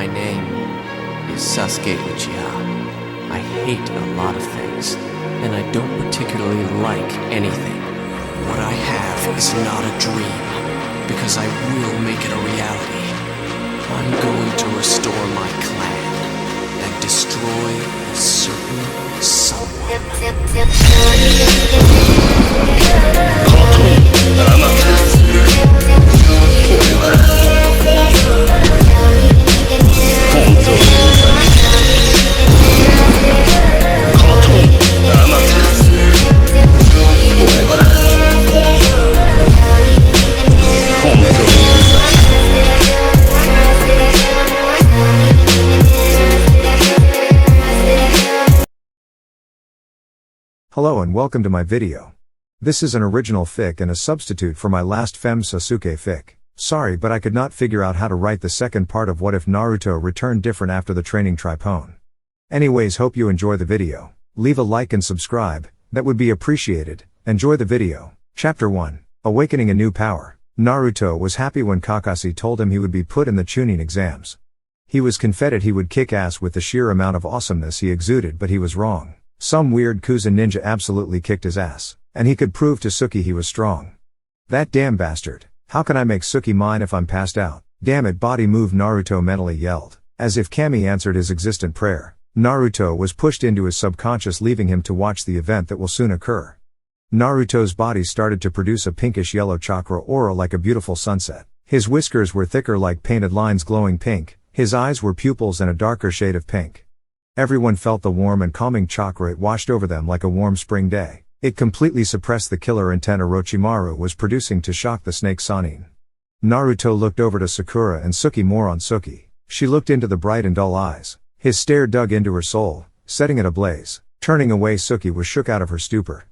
My name is Sasuke Uchiha. I hate a lot of things, and I don't particularly like anything. What I have is not a dream, because I will make it a reality. I'm going to restore my clan and destroy a certain someone. Hello and welcome to my video. This is an original fic and a substitute for my last Femme Sasuke fic. Sorry, but I could not figure out how to write the second part of what if Naruto returned different after the training tripone. Anyways, hope you enjoy the video. Leave a like and subscribe, that would be appreciated. Enjoy the video. Chapter 1. Awakening a New Power. Naruto was happy when Kakashi told him he would be put in the Chunin exams. He was confident he would kick ass with the sheer amount of awesomeness he exuded, but he was wrong. Some weird Kuza ninja absolutely kicked his ass, and he could prove to Suki he was strong. That damn bastard. How can I make Suki mine if I'm passed out? Damn it, body move, Naruto mentally yelled. As if Kami answered his existent prayer, Naruto was pushed into his subconscious, leaving him to watch the event that will soon occur. Naruto's body started to produce a pinkish yellow chakra aura like a beautiful sunset. His whiskers were thicker like painted lines glowing pink, his eyes were pupils and a darker shade of pink. Everyone felt the warm and calming chakra. It washed over them like a warm spring day. It completely suppressed the killer intent Orochimaru was producing to shock the snake Sannin. Naruto looked over to Sakura and Suki, more on Suki. She looked into the bright and dull eyes. His stare dug into her soul, setting it ablaze. Turning away, Suki was shook out of her stupor.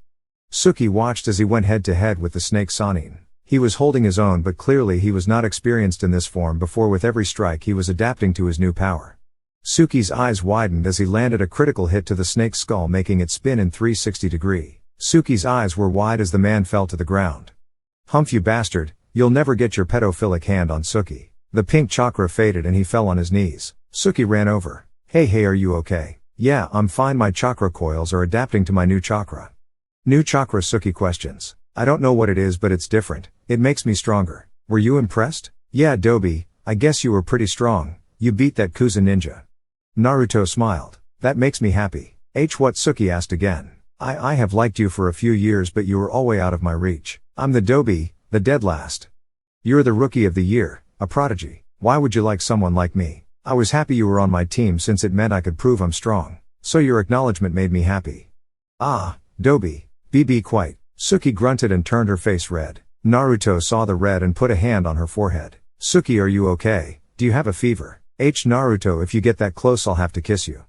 Suki watched as he went head to head with the snake Sannin. He was holding his own, but clearly he was not experienced in this form before. With every strike he was adapting to his new power. Suki's eyes widened as he landed a critical hit to the snake's skull, making it spin in 360 degrees. Suki's eyes were wide as the man fell to the ground. Humph, you bastard, you'll never get your pedophilic hand on Suki. The pink chakra faded and he fell on his knees. Suki ran over. Hey, are you okay? Yeah, I'm fine, my chakra coils are adapting to my new chakra. New chakra? Suki questions. I don't know what it is, but it's different. It makes me stronger. Were you impressed? Yeah, Dobi, I guess you were pretty strong. You beat that Kuza ninja. Naruto smiled. That makes me happy. What? Suki asked again. I have liked you for a few years, but you were always out of my reach. I'm the Dobi, the dead last. You're the rookie of the year, a prodigy. Why would you like someone like me? I was happy you were on my team since it meant I could prove I'm strong. So your acknowledgement made me happy. Ah, Dobi, be quite. Suki grunted and turned her face red. Naruto saw the red and put a hand on her forehead. Suki, are you okay? Do you have a fever? Naruto, if you get that close I'll have to kiss you.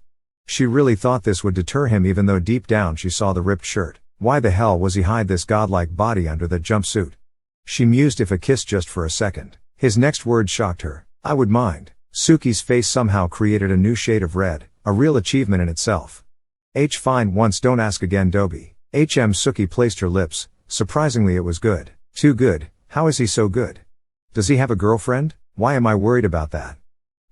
She really thought this would deter him, even though deep down she saw the ripped shirt. Why the hell was he hide this godlike body under that jumpsuit? She mused, if a kiss just for a second. His next word shocked her. I would mind. Suki's face somehow created a new shade of red, a real achievement in itself. Fine once, don't ask again, Dobi. Suki placed her lips. Surprisingly, it was good. Too good. How is he so good? Does he have a girlfriend? Why am I worried about that?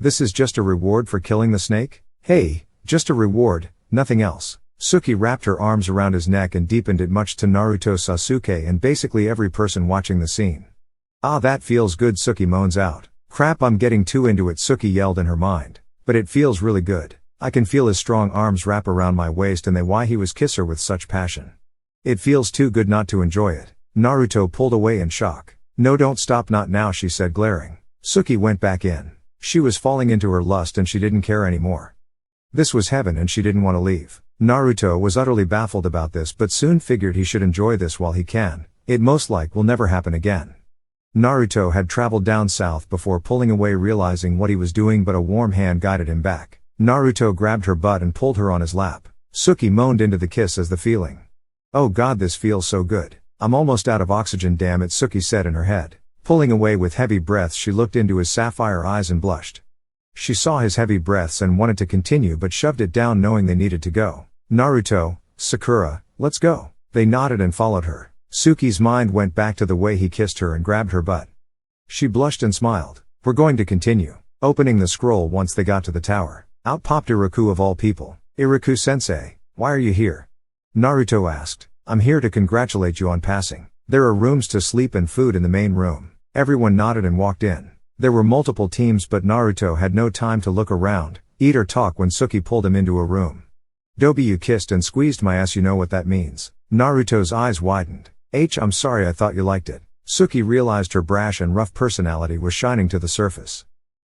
This is just a reward for killing the snake? Hey, just a reward, nothing else. Suki wrapped her arms around his neck and deepened it, much to Naruto, Sasuke and basically every person watching the scene. Ah, that feels good, Suki moans out. Crap, I'm getting too into it, Suki yelled in her mind. But it feels really good. I can feel his strong arms wrap around my waist, and why he was kiss her with such passion. It feels too good not to enjoy it. Naruto pulled away in shock. No, don't stop, not now, she said, glaring. Suki went back in. She was falling into her lust and she didn't care anymore. This was heaven and she didn't want to leave. Naruto was utterly baffled about this, but soon figured he should enjoy this while he can. It most like will never happen again. Naruto had traveled down south before pulling away, realizing what he was doing, but a warm hand guided him back. Naruto grabbed her butt and pulled her on his lap. Suki moaned into the kiss as the feeling. Oh god, this feels so good. I'm almost out of oxygen, damn it, Suki said in her head. Pulling away with heavy breaths, she looked into his sapphire eyes and blushed. She saw his heavy breaths and wanted to continue, but shoved it down, knowing they needed to go. Naruto, Sakura, let's go. They nodded and followed her. Suki's mind went back to the way he kissed her and grabbed her butt. She blushed and smiled. We're going to continue. opening the scroll once they got to the tower. Out popped Iraku of all people. Iraku-sensei, why are you here? Naruto asked. I'm here to congratulate you on passing. There are rooms to sleep and food in the main room. Everyone nodded and walked in. There were multiple teams but Naruto had no time to look around, eat or talk when Suki pulled him into a room. Dobi, you kissed and squeezed my ass, you know what that means. Naruto's eyes widened. I'm sorry, I thought you liked it. Suki realized her brash and rough personality was shining to the surface.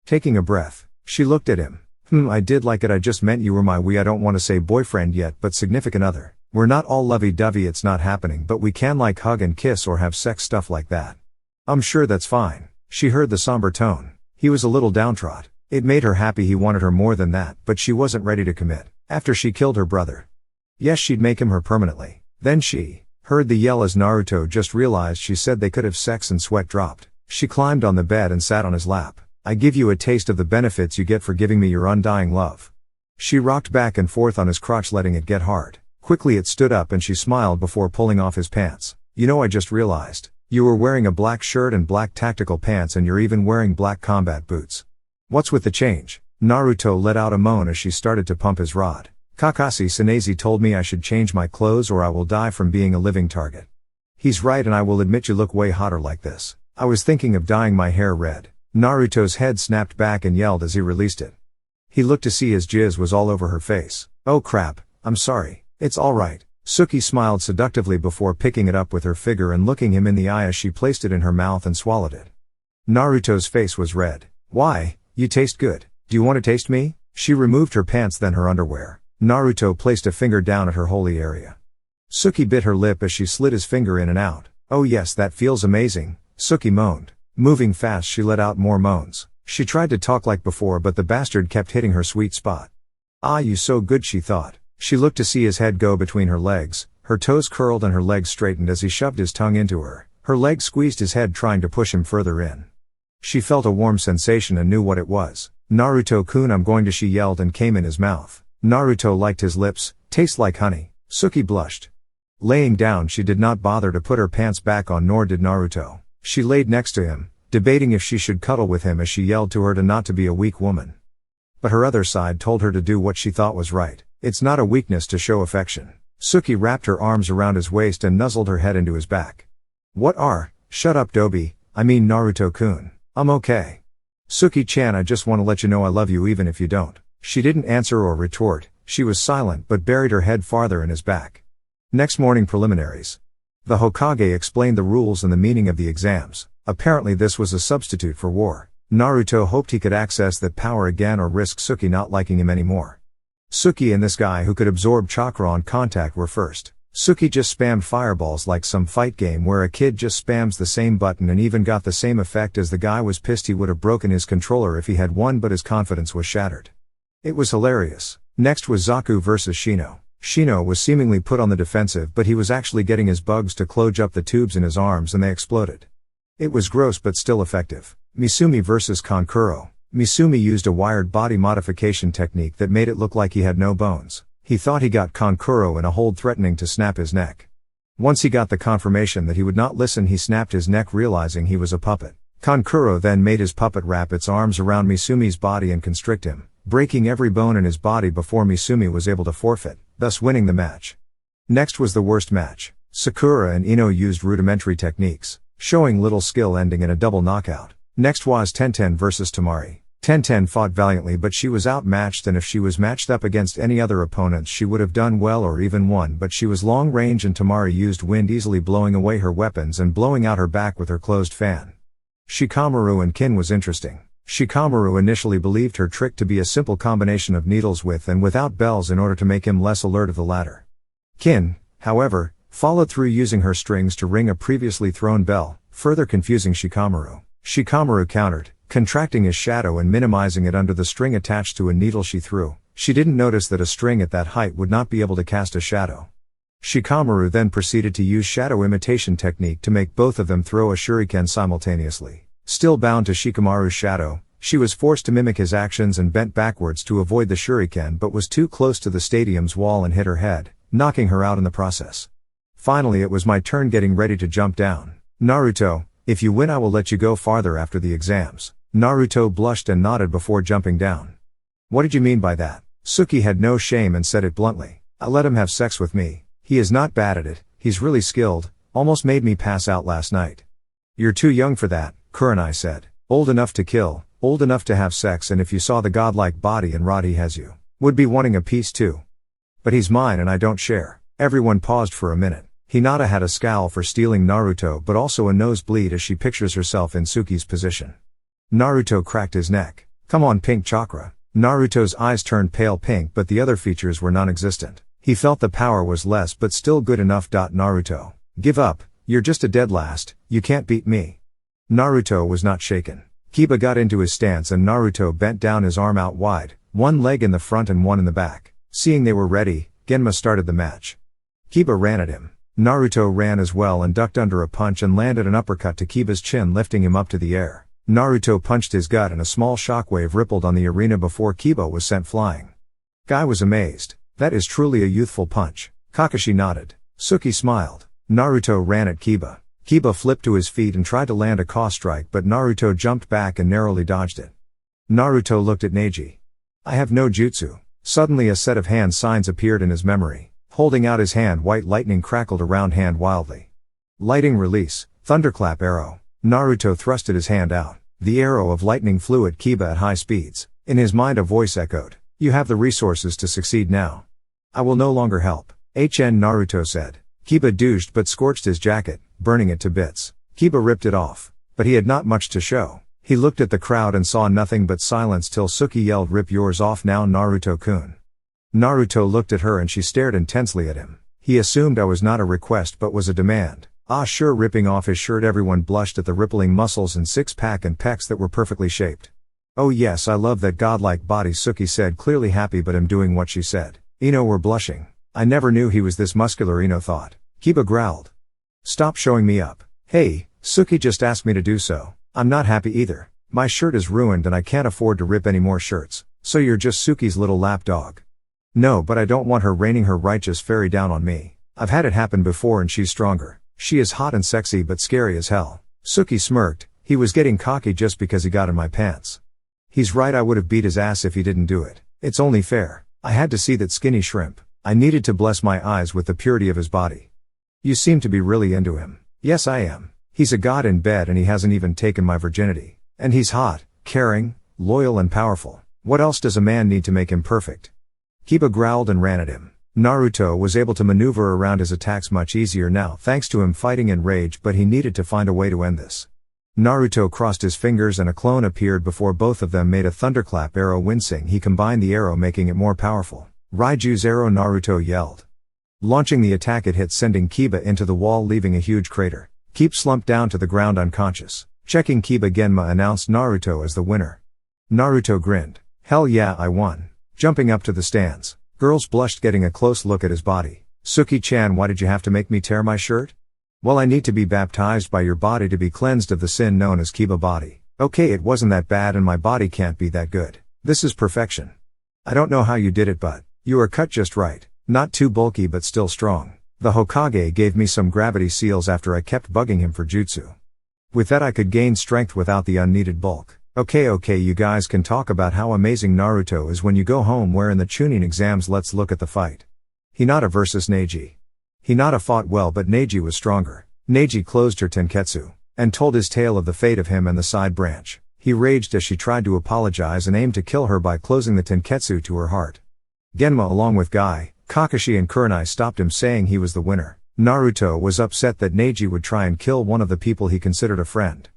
Taking a breath, she looked at him. I did like it, I just meant you were my I don't want to say boyfriend yet but significant other. We're not all lovey-dovey, it's not happening, but we can like hug and kiss or have sex, stuff like that. I'm sure that's fine. She heard the somber tone. He was a little downtrodden. It made her happy he wanted her more than that, but she wasn't ready to commit. After she killed her brother. Yes, she'd make him her permanently. Then she heard the yell as Naruto just realized she said they could have sex and sweat dropped. She climbed on the bed and sat on his lap. I give you a taste of the benefits you get for giving me your undying love. She rocked back and forth on his crotch, letting it get hard. Quickly it stood up and she smiled before pulling off his pants. You know, I just realized. You were wearing a black shirt and black tactical pants and you're even wearing black combat boots. What's with the change? Naruto let out a moan as she started to pump his rod. Kakashi Sanae told me I should change my clothes or I will die from being a living target. He's right, and I will admit you look way hotter like this. I was thinking of dyeing my hair red. Naruto's head snapped back and yelled as he released it. He looked to see his jizz was all over her face. Oh crap, I'm sorry. It's alright. Suki smiled seductively before picking it up with her finger and looking him in the eye as she placed it in her mouth and swallowed it. Naruto's face was red. Why, you taste good. Do you want to taste me? She removed her pants then her underwear. Naruto placed a finger down at her holy area. Suki bit her lip as she slid his finger in and out. Oh yes, that feels amazing, Suki moaned. Moving fast she let out more moans. She tried to talk like before but the bastard kept hitting her sweet spot. Ah, you so good, she thought. She looked to see his head go between her legs, her toes curled and her legs straightened as he shoved his tongue into her. Her leg squeezed his head trying to push him further in. She felt a warm sensation and knew what it was. Naruto-kun, I'm going to, she yelled and came in his mouth. Naruto liked his lips, taste like honey. Suki blushed. Laying down she did not bother to put her pants back on, nor did Naruto. She laid next to him, debating if she should cuddle with him as she yelled to her to not to be a weak woman. But her other side told her to do what she thought was right. It's not a weakness to show affection. Suki wrapped her arms around his waist and nuzzled her head into his back. Shut up Dobi, I mean Naruto-kun. I'm okay. Suki-chan, I just want to let you know I love you even if you don't. She didn't answer or retort, she was silent but buried her head farther in his back. Next morning, preliminaries. The Hokage explained the rules and the meaning of the exams. Apparently this was a substitute for war. Naruto hoped he could access that power again or risk Suki not liking him anymore. Suki and this guy who could absorb chakra on contact were first. Suki just spammed fireballs like some fight game where a kid just spams the same button and even got the same effect as the guy was pissed he would have broken his controller if he had won, but his confidence was shattered. It was hilarious. Next was Zaku versus Shino. Shino was seemingly put on the defensive but he was actually getting his bugs to close up the tubes in his arms and they exploded. It was gross but still effective. Misumi versus Kankuro. Misumi used a wired body modification technique that made it look like he had no bones. He thought he got Kankuro in a hold, threatening to snap his neck. Once he got the confirmation that he would not listen, he snapped his neck, realizing he was a puppet. Kankuro then made his puppet wrap its arms around Misumi's body and constrict him, breaking every bone in his body before Misumi was able to forfeit, thus winning the match. Next was the worst match. Sakura and Ino used rudimentary techniques, showing little skill, ending in a double knockout. Next was Tenten versus Temari. Tenten fought valiantly but she was outmatched, and if she was matched up against any other opponents she would have done well or even won, but she was long range and Temari used wind, easily blowing away her weapons and blowing out her back with her closed fan. Shikamaru and Kin was interesting. Shikamaru initially believed her trick to be a simple combination of needles with and without bells in order to make him less alert of the latter. Kin, however, followed through using her strings to ring a previously thrown bell, further confusing Shikamaru. Shikamaru countered, contracting his shadow and minimizing it under the string attached to a needle she threw. She didn't notice that a string at that height would not be able to cast a shadow. Shikamaru then proceeded to use shadow imitation technique to make both of them throw a shuriken simultaneously. Still bound to Shikamaru's shadow, she was forced to mimic his actions and bent backwards to avoid the shuriken, but was too close to the stadium's wall and hit her head, knocking her out in the process. Finally it was my turn, getting ready to jump down. Naruto, if you win I will let you go farther after the exams. Naruto blushed and nodded before jumping down. What did you mean by that? Suki had no shame and said it bluntly. I let him have sex with me. He is not bad at it, he's really skilled, almost made me pass out last night. You're too young for that, Kurenai said. Old enough to kill, old enough to have sex, and if you saw the godlike body and rod he has, you would be wanting a piece too. But he's mine and I don't share. Everyone paused for a minute. Hinata had a scowl for stealing Naruto but also a nosebleed as she pictures herself in Suki's position. Naruto cracked his neck. Come on, pink chakra. Naruto's eyes turned pale pink but the other features were non-existent. He felt the power was less but still good enough. Naruto. Give up, you're just a dead last, you can't beat me. Naruto was not shaken. Kiba got into his stance and Naruto bent down, his arm out wide, one leg in the front and one in the back. Seeing they were ready, Genma started the match. Kiba ran at him. Naruto ran as well and ducked under a punch and landed an uppercut to Kiba's chin, lifting him up to the air. Naruto punched his gut and a small shockwave rippled on the arena before Kiba was sent flying. Guy was amazed. That is truly a youthful punch. Kakashi nodded. Suki smiled. Naruto ran at Kiba. Kiba flipped to his feet and tried to land a Ka strike but Naruto jumped back and narrowly dodged it. Naruto looked at Neji. I have no jutsu. Suddenly a set of hand signs appeared in his memory. Holding out his hand, white lightning crackled around hand wildly. Lighting release, thunderclap arrow. Naruto thrusted his hand out. The arrow of lightning flew at Kiba at high speeds. In his mind a voice echoed. You have the resources to succeed now. I will no longer help. Naruto said. Kiba douged but scorched his jacket, burning it to bits. Kiba ripped it off. But he had not much to show. He looked at the crowd and saw nothing but silence till Suki yelled, rip yours off now, Naruto-kun. Naruto looked at her and she stared intensely at him. He assumed I was not a request but was a demand. Ah sure. Ripping off his shirt, everyone blushed at the rippling muscles and six-pack and pecs that were perfectly shaped. Oh yes, I love that godlike body, Suki said, clearly happy but am doing what she said. Ino were blushing. I never knew he was this muscular, Ino thought. Kiba growled. Stop showing me up. Hey, Suki just asked me to do so. I'm not happy either. My shirt is ruined and I can't afford to rip any more shirts. So you're just Suki's little lapdog. No, but I don't want her raining her righteous fairy down on me. I've had it happen before and she's stronger. She is hot and sexy but scary as hell. Suki smirked. He was getting cocky just because he got in my pants. He's right, I would have beat his ass if he didn't do it. It's only fair. I had to see that skinny shrimp. I needed to bless my eyes with the purity of his body. You seem to be really into him. Yes, I am. He's a god in bed and he hasn't even taken my virginity. And he's hot, caring, loyal and powerful. What else does a man need to make him perfect? Kiba growled and ran at him. Naruto was able to maneuver around his attacks much easier now thanks to him fighting in rage, but he needed to find a way to end this. Naruto crossed his fingers and a clone appeared before both of them made a thunderclap arrow. Wincing, he combined the arrow making it more powerful. Raiju's arrow, Naruto yelled. Launching the attack, it hit sending Kiba into the wall, leaving a huge crater. Keep slumped down to the ground unconscious. Checking Kiba, Genma announced Naruto as the winner. Naruto grinned. Hell yeah, I won. Jumping up to the stands. Girls blushed getting a close look at his body. Suki-chan, why did you have to make me tear my shirt? Well, I need to be baptized by your body to be cleansed of the sin known as Kiba body. Okay, it wasn't that bad and my body can't be that good. This is perfection. I don't know how you did it, but you are cut just right. Not too bulky but still strong. The Hokage gave me some gravity seals after I kept bugging him for jutsu. With that I could gain strength without the unneeded bulk. Okay, you guys can talk about how amazing Naruto is when you go home. We're in the Chunin exams, let's look at the fight. Hinata vs Neji. Hinata fought well but Neji was stronger. Neji closed her tenketsu, and told his tale of the fate of him and the side branch. He raged as she tried to apologize and aimed to kill her by closing the tenketsu to her heart. Genma along with Guy, Kakashi and Kurenai stopped him, saying he was the winner. Naruto was upset that Neji would try and kill one of the people he considered a friend.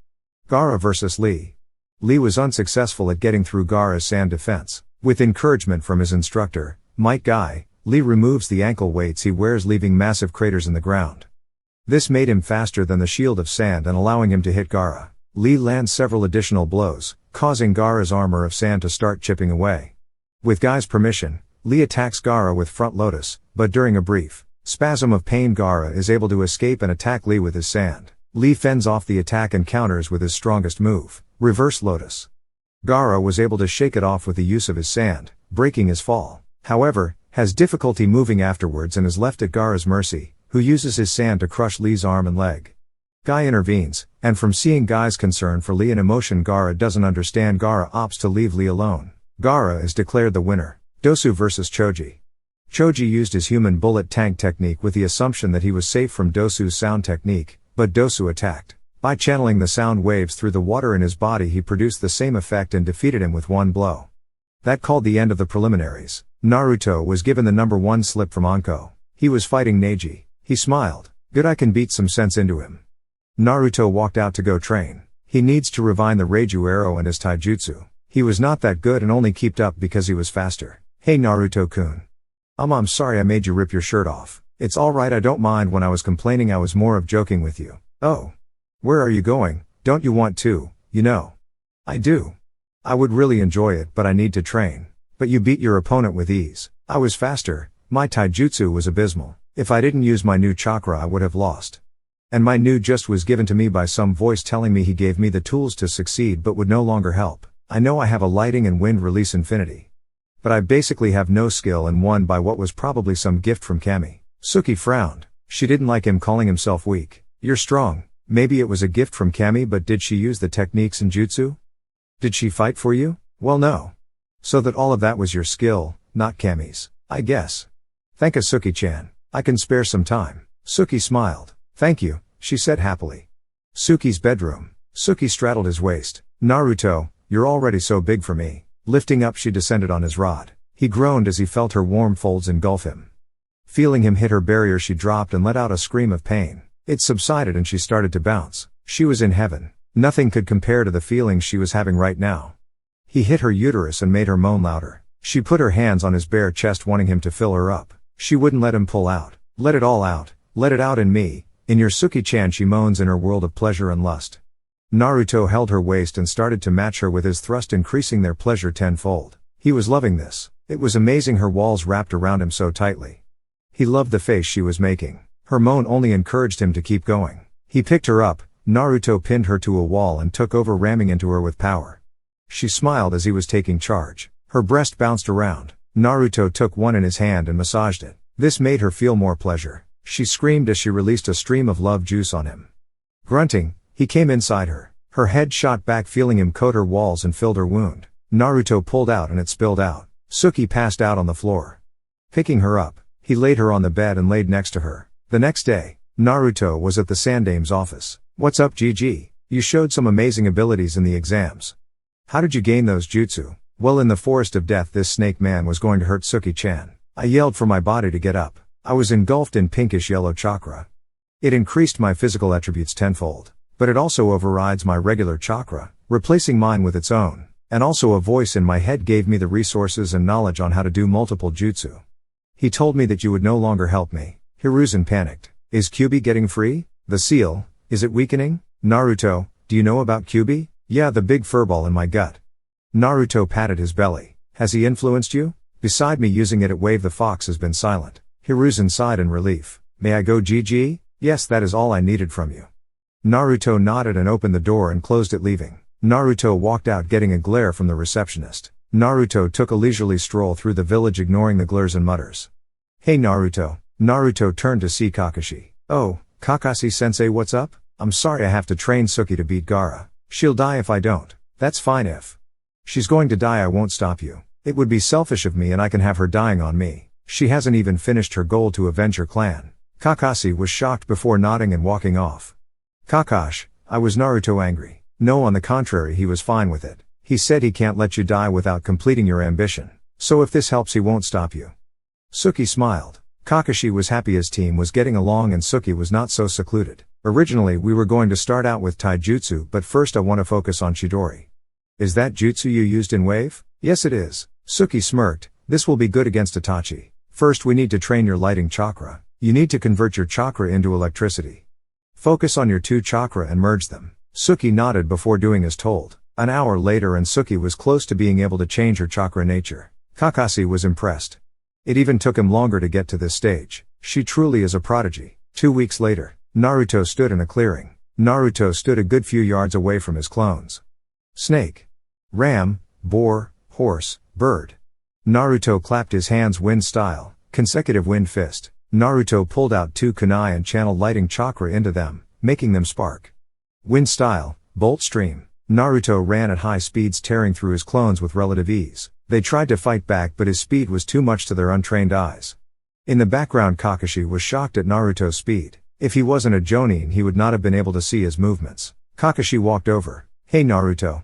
Gaara vs Lee. Lee was unsuccessful at getting through Gaara's sand defense. With encouragement from his instructor, Might Guy, Lee removes the ankle weights he wears, leaving massive craters in the ground. This made him faster than the shield of sand and allowing him to hit Gaara. Lee lands several additional blows, causing Gaara's armor of sand to start chipping away. With Guy's permission, Lee attacks Gaara with front lotus, but during a brief spasm of pain Gaara is able to escape and attack Lee with his sand. Lee fends off the attack and counters with his strongest move, reverse lotus. Gaara was able to shake it off with the use of his sand, breaking his fall. However, has difficulty moving afterwards and is left at Gaara's mercy, who uses his sand to crush Lee's arm and leg. Guy intervenes, and from seeing Guy's concern for Lee and emotion Gaara doesn't understand, Gaara opts to leave Lee alone. Gaara is declared the winner. Dosu vs Choji. Choji used his human bullet tank technique with the assumption that he was safe from Dosu's sound technique, but Dosu attacked. By channeling the sound waves through the water in his body, he produced the same effect and defeated him with one blow. That called the end of the preliminaries. Naruto was given the number 1 slip from Anko. He was fighting Neji. He smiled. Good, I can beat some sense into him. Naruto walked out to go train. He needs to refine the Reiju arrow and his taijutsu. He was not that good and only kept up because he was faster. Hey Naruto-kun. I'm sorry I made you rip your shirt off. It's alright, I don't mind. When I was complaining I was more of joking with you. Oh. Where are you going? Don't you want to, you know? I do. I would really enjoy it, but I need to train. But you beat your opponent with ease. I was faster. My taijutsu was abysmal. If I didn't use my new chakra I would have lost. And my new just was given to me by some voice telling me he gave me the tools to succeed but would no longer help. I know I have a lighting and wind release infinity. But I basically have no skill and won by what was probably some gift from Kami. Suki frowned. She didn't like him calling himself weak. You're strong. Maybe it was a gift from Kami, but did she use the techniques and jutsu? Did she fight for you? Well, no. So that all of that was your skill, not Kami's, I guess. Thank you, Suki-chan. I can spare some time. Suki smiled. Thank you, she said happily. Suki's bedroom. Suki straddled his waist. Naruto, you're already so big for me. Lifting up, she descended on his rod. He groaned as he felt her warm folds engulf him. Feeling him hit her barrier, she dropped and let out a scream of pain. It subsided and she started to bounce. She was in heaven. Nothing could compare to the feelings she was having right now. He hit her uterus and made her moan louder. She put her hands on his bare chest, wanting him to fill her up. She wouldn't let him pull out. Let it all out. Let it out in me. In your Suki-chan, she moans in her world of pleasure and lust. Naruto held her waist and started to match her with his thrust, increasing their pleasure tenfold. He was loving this. It was amazing, her walls wrapped around him so tightly. He loved the face she was making. Her moan only encouraged him to keep going. He picked her up. Naruto pinned her to a wall and took over, ramming into her with power. She smiled as he was taking charge. Her breast bounced around. Naruto took one in his hand and massaged it. This made her feel more pleasure. She screamed as she released a stream of love juice on him. Grunting, he came inside her. Her head shot back, feeling him coat her walls and filled her wound. Naruto pulled out and it spilled out. Suki passed out on the floor. Picking her up, he laid her on the bed and laid next to her. The next day, Naruto was at the Sandame's office. What's up, GG? You showed some amazing abilities in the exams. How did you gain those jutsu? Well, in the forest of death, this snake man was going to hurt Suki-chan. I yelled for my body to get up. I was engulfed in pinkish yellow chakra. It increased my physical attributes tenfold. But it also overrides my regular chakra, replacing mine with its own. And also a voice in my head gave me the resources and knowledge on how to do multiple jutsu. He told me that you would no longer help me. Hiruzen panicked. Is Kyubi getting free? The seal, is it weakening? Naruto, do you know about Kyubi? Yeah, the big furball in my gut. Naruto patted his belly. Has he influenced you? Beside me using it at Wave, the fox has been silent. Hiruzen sighed in relief. May I go, GG? Yes, that is all I needed from you. Naruto nodded and opened the door and closed it, leaving. Naruto walked out, getting a glare from the receptionist. Naruto took a leisurely stroll through the village, ignoring the glares and mutters. Hey Naruto. Naruto turned to see Kakashi. Oh, Kakashi-sensei, what's up? I'm sorry, I have to train Suki to beat Gaara. She'll die if I don't. That's fine if she's going to die, I won't stop you. It would be selfish of me and I can have her dying on me. She hasn't even finished her goal to avenge her clan. Kakashi was shocked before nodding and walking off. Kakashi, I was Naruto angry. No, on the contrary, he was fine with it. He said he can't let you die without completing your ambition. So if this helps, he won't stop you. Suki smiled. Kakashi was happy his team was getting along and Suki was not so secluded. Originally we were going to start out with taijutsu, but first I want to focus on Chidori. Is that jutsu you used in Wave? Yes it is. Suki smirked. This will be good against Itachi. First we need to train your lighting chakra. You need to convert your chakra into electricity. Focus on your 2 chakra and merge them. Suki nodded before doing as told. An hour later and Suki was close to being able to change her chakra nature. Kakashi was impressed. It even took him longer to get to this stage. She truly is a prodigy. 2 weeks later, Naruto stood in a clearing. Naruto stood a good few yards away from his clones. Snake. Ram, boar, horse, bird. Naruto clapped his hands wind style, consecutive wind fist. Naruto pulled out 2 kunai and channeled lighting chakra into them. making them spark. Wind style, bolt stream. Naruto ran at high speeds, tearing through his clones with relative ease. They tried to fight back, but his speed was too much to their untrained eyes. In the background, Kakashi was shocked at Naruto's speed. If he wasn't a Jonin, he would not have been able to see his movements. Kakashi walked over. "Hey Naruto."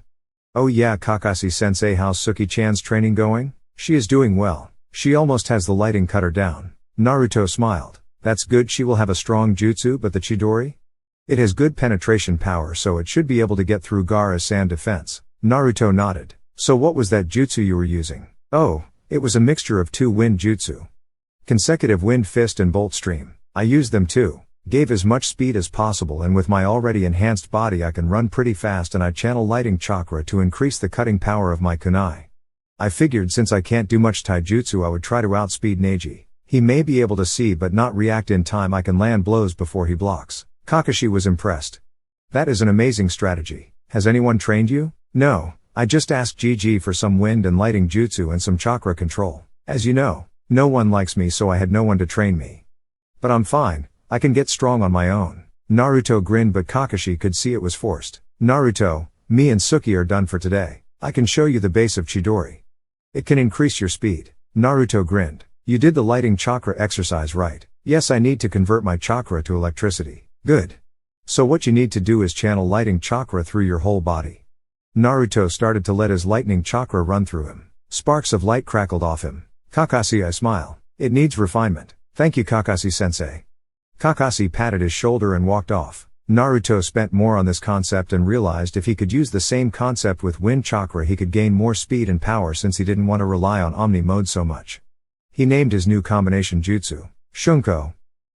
"Oh yeah, Kakashi-sensei, how's Suki-chan's training going?" "She is doing well. She almost has the lighting cutter down." Naruto smiled. "That's good. She will have a strong jutsu, but the Chidori? It has good penetration power, so it should be able to get through Gaara's sand defense." Naruto nodded. "So what was that jutsu you were using?" "Oh, it was a mixture of 2 wind jutsu. Consecutive wind fist and bolt stream. I used them too. Gave as much speed as possible, and with my already enhanced body I can run pretty fast, and I channel lighting chakra to increase the cutting power of my kunai. I figured since I can't do much taijutsu I would try to outspeed Neji. He may be able to see but not react in time. I can land blows before he blocks." Kakashi was impressed. "That is an amazing strategy. Has anyone trained you?" "No, I just asked Gigi for some wind and lighting jutsu and some chakra control. As you know, no one likes me, so I had no one to train me. But I'm fine. I can get strong on my own." Naruto grinned, but Kakashi could see it was forced. "Naruto, me and Suki are done for today. I can show you the base of Chidori. It can increase your speed." Naruto grinned. "You did the lighting chakra exercise right?" "Yes, I need to convert my chakra to electricity." "Good. So what you need to do is channel lighting chakra through your whole body." Naruto started to let his lightning chakra run through him. Sparks of light crackled off him. "Kakashi, I smile. It needs refinement." "Thank you, Kakashi-sensei." Kakashi patted his shoulder and walked off. Naruto spent more on this concept and realized if he could use the same concept with wind chakra he could gain more speed and power, since he didn't want to rely on Omni mode so much. He named his new combination jutsu Shunko.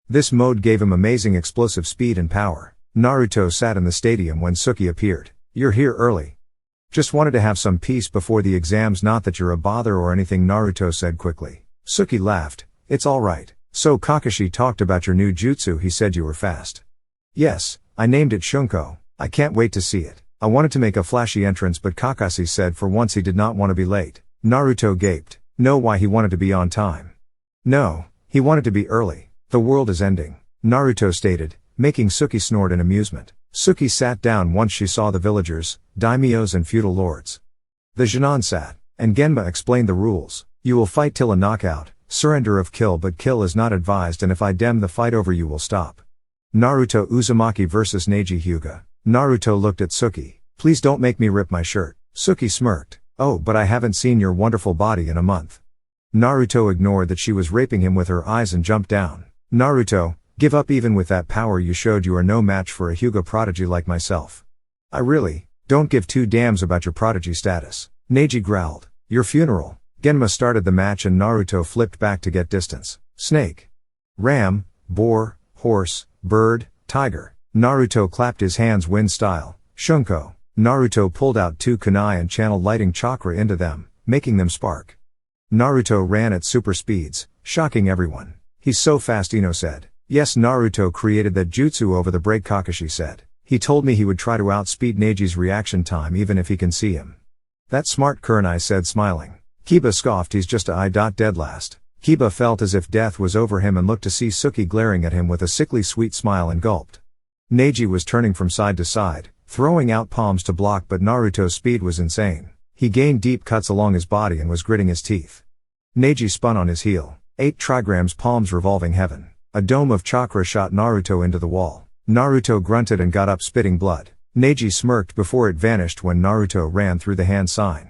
This mode gave him amazing explosive speed and power. Naruto sat in the stadium when Suki appeared. "You're here early. Just wanted to have some peace before the exams. Not that you're a bother or anything," Naruto said quickly. Suki laughed. "It's alright. So Kakashi talked about your new jutsu. He said you were fast." "Yes, I named it Shunko. I can't wait to see it. I wanted to make a flashy entrance, but Kakashi said for once he did not want to be late." Naruto gaped. "No, why? He wanted to be on time." "No, he wanted to be early. The world is ending," Naruto stated, making Suki snort in amusement. Suki sat down once she saw the villagers, daimyos and feudal lords. The Chunin sat, and Genma explained the rules. "You will fight till a knockout. Surrender of kill, but kill is not advised, and if I dem the fight over you will stop." Naruto Uzumaki vs Neji Hyuga. Naruto looked at Suki. "Please don't make me rip my shirt." Suki smirked. "Oh, but I haven't seen your wonderful body in a month." Naruto ignored that she was raping him with her eyes and jumped down. "Naruto, give up. Even with that power you showed, you are no match for a Hyuga prodigy like myself." "I really don't give 2 damns about your prodigy status." Neji growled. "Your funeral." Genma started the match and Naruto flipped back to get distance. "Snake. Ram, boar, horse, bird, tiger." Naruto clapped his hands wind style. "Shunko." Naruto pulled out 2 kunai and channeled lighting chakra into them, making them spark. Naruto ran at super speeds, shocking everyone. "He's so fast," Ino said. "Yes, Naruto created that jutsu over the break," Kakashi said. "He told me he would try to outspeed Neji's reaction time even if he can see him." "That's smart," Kurenai said, smiling. Kiba scoffed. "He's just dead last." Kiba felt as if death was over him and looked to see Suki glaring at him with a sickly sweet smile and gulped. Neji was turning from side to side, throwing out palms to block, but Naruto's speed was insane. He gained deep cuts along his body and was gritting his teeth. Neji spun on his heel. 8 trigrams, palms revolving heaven. A dome of chakra shot Naruto into the wall. Naruto grunted and got up, spitting blood. Neji smirked before it vanished when Naruto ran through the hand sign.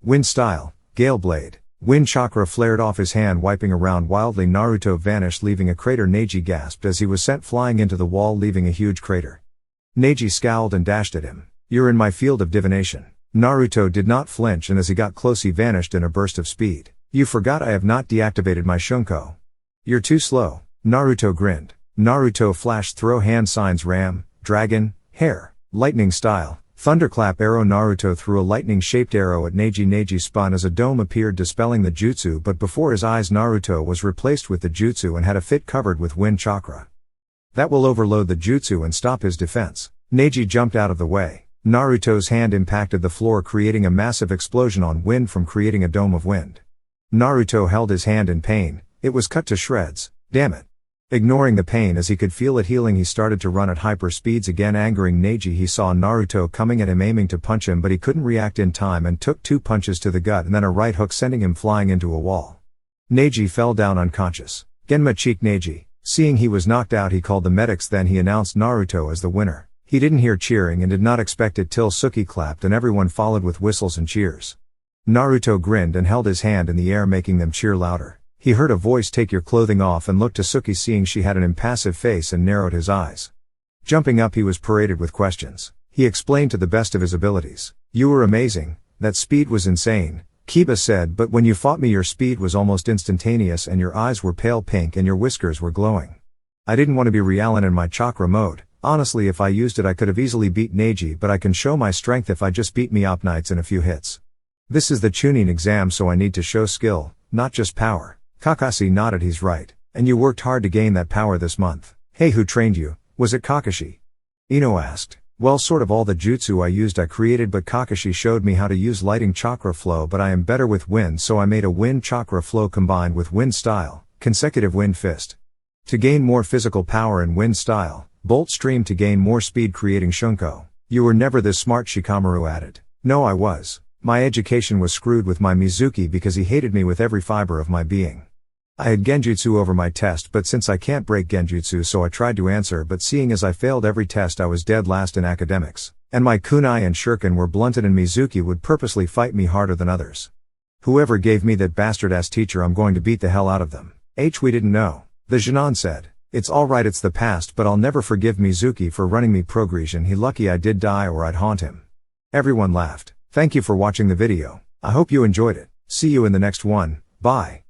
Wind style, Gale Blade. Wind chakra flared off his hand, wiping around wildly. Naruto vanished, leaving a crater. Neji gasped as he was sent flying into the wall, leaving a huge crater. Neji scowled and dashed at him. "You're in my field of divination." Naruto did not flinch, and as he got close he vanished in a burst of speed. "You forgot I have not deactivated my Shunko." "You're too slow." Naruto grinned. Naruto flashed throw hand signs: ram, dragon, hare, lightning style, thunderclap, arrow. Naruto threw a lightning-shaped arrow at Neji. Neji spun as a dome appeared, dispelling the jutsu, but before his eyes Naruto was replaced with the jutsu and had a fit covered with wind chakra. That will overload the jutsu and stop his defense. Neji jumped out of the way. Naruto's hand impacted the floor, creating a massive explosion on wind from creating a dome of wind. Naruto held his hand in pain. It was cut to shreds. "Damn it. Ignoring the pain as he could feel it healing, he started to run at hyper speeds again, angering Neji. He saw Naruto coming at him, aiming to punch him, but he couldn't react in time and took 2 punches to the gut and then a right hook, sending him flying into a wall. Neji fell down unconscious. Genma cheeked Neji. Seeing he was knocked out, he called the medics, then he announced Naruto as the winner. He didn't hear cheering and did not expect it till Suki clapped and everyone followed with whistles and cheers. Naruto grinned and held his hand in the air, making them cheer louder. He heard a voice, "Take your clothing off," and looked to Suki, seeing she had an impassive face, and narrowed his eyes. Jumping up, he was paraded with questions. He explained to the best of his abilities. "You were amazing, that speed was insane," Kiba said, "but when you fought me your speed was almost instantaneous and your eyes were pale pink and your whiskers were glowing. I didn't want to be Realin in my chakra mode. Honestly, if I used it I could have easily beat Neji, but I can show my strength if I just beat me Op Knights in a few hits. This is the Chunin exam, so I need to show skill, not just power." Kakashi nodded. "He's right. And you worked hard to gain that power this month." "Hey, who trained you? Was it Kakashi?" Ino asked. "Well, sort of. All the jutsu I used I created, but Kakashi showed me how to use lighting chakra flow, but I am better with wind, so I made a wind chakra flow combined with wind style, consecutive wind fist. To gain more physical power in wind style, bolt stream to gain more speed, creating Shunko." "You were never this smart," Shikamaru added. "No, I was. My education was screwed with my Mizuki because he hated me with every fiber of my being. I had genjutsu over my test, but since I can't break genjutsu, so I tried to answer, but seeing as I failed every test I was dead last in academics, and my kunai and shuriken were blunted and Mizuki would purposely fight me harder than others. Whoever gave me that bastard-ass teacher, I'm going to beat the hell out of them." We didn't know. The Jinan said. "It's alright, it's the past, but I'll never forgive Mizuki for running me progression. He lucky I did die or I'd haunt him." Everyone laughed. Thank you for watching the video. I hope you enjoyed it. See you in the next one. Bye.